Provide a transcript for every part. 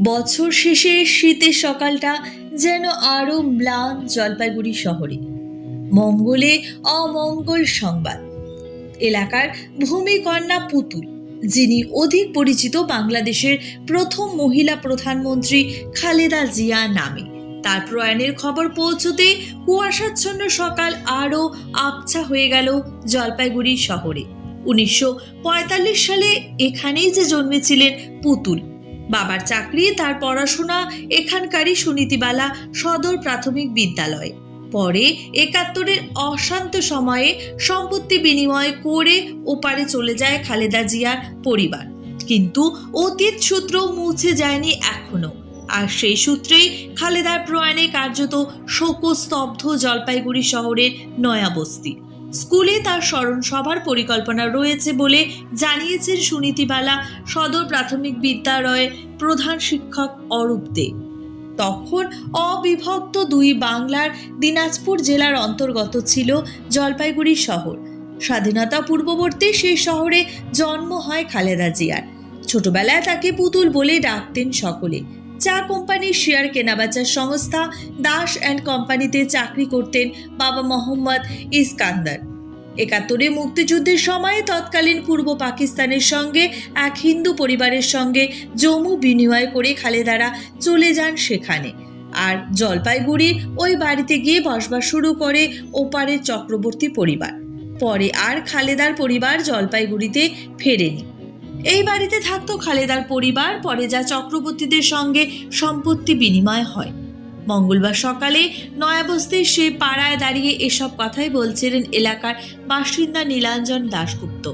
বছর শেষে শীতের সকালটা যেন আরো ম্লান জলপাইগুড়ি শহরে। মঙ্গলে অমঙ্গল সংবাদ। এলাকার ভূমিকন্যা পুতুল, যিনি অধিক পরিচিত বাংলাদেশের প্রথম মহিলা প্রধানমন্ত্রী খালেদা জিয়া নামে, তার প্রয়াণের খবর পৌঁছতে কুয়াশাচ্ছন্ন সকাল আরও আবছা হয়ে গেল জলপাইগুড়ি শহরে। 1945 সালে এখানেই যে জন্মেছিলেন পুতুল। বাবার চাকরি, তার পড়াশোনা এখানকারই সুনীতিবালা সদর প্রাথমিক বিদ্যালয়ে। পরে 71-এর অশান্ত সময়ে সম্পত্তি বিনিময় করে ওপারে চলে যায় খালেদা জিয়ার পরিবার। কিন্তু অতীত সূত্র মুছে যায়নি এখনো, আর সেই সূত্রেই খালেদার প্রয়াণে কার্যত শোকস্তব্ধ জলপাইগুড়ি শহরের নয়াবস্তি। স্কুলে তার স্মরণ সভার পরিকল্পনা রয়েছে বলে জানিয়েছেন সুনীতিবালা সদর প্রাথমিক বিদ্যালয়ের প্রধান শিক্ষক অরূপ দে। তখন অবিভক্ত দুই বাংলার দিনাজপুর জেলার অন্তর্গত ছিল জলপাইগুড়ি শহর। স্বাধীনতা পূর্ববর্তী সেই শহরে জন্ম হয় খালেদা জিয়ার। ছোটবেলায় তাকে পুতুল বলে ডাকতেন সকলে। চা কোম্পানির শেয়ার কেনাবেচার সংস্থা দাস অ্যান্ড কোম্পানিতে চাকরি করতেন বাবা মোহাম্মদ ইস্কান্দার। 71-এ মুক্তিযুদ্ধের সময় তৎকালীন পূর্ব পাকিস্তানের সঙ্গে এক হিন্দু পরিবারের সঙ্গে জমি বিনিময় করে খালেদারা চলে যান সেখানে, আর জলপাইগুড়ির ওই বাড়িতে গিয়ে বসবাস শুরু করে ওপারের চক্রবর্তী পরিবার। পরে আর খালেদার পরিবার জলপাইগুড়িতে ফেরেনি। এই বাড়িতে থাকতো খালেদার পরিবার। পরে যা চক্রবর্তীদের সঙ্গে সম্পত্তি বিনিময় হয়। মঙ্গলবার সকালে নয়াবস্তির সেই পাড়ায় দাঁড়িয়ে এসব কথাই বলছিলেন এলাকার বাসিন্দা নীলাঞ্জন দাশগুপ্ত।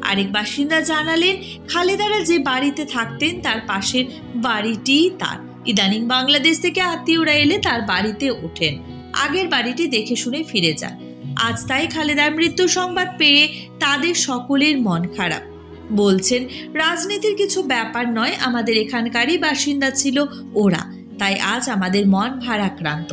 আরেক বাসিন্দা জানালেন, খালেদারা যে বাড়িতে থাকতেন তার পাশের বাড়িটি তার। ইদানিং বাংলাদেশ থেকে আত্মীয়রা এলে তার বাড়িতে ওঠেন, আগের বাড়িটি দেখে শুনে ফিরে যান। আজ তাই খালেদার মৃত্যু সংবাদ পেয়ে তাদের সকলের মন খারাপ। বলছেন, রাজনীতির কিছু ব্যাপার নয়, আমাদের এখানকারই বাসিন্দা ছিল ওরা, তাই আজ আমাদের মন ভারাক্রান্ত।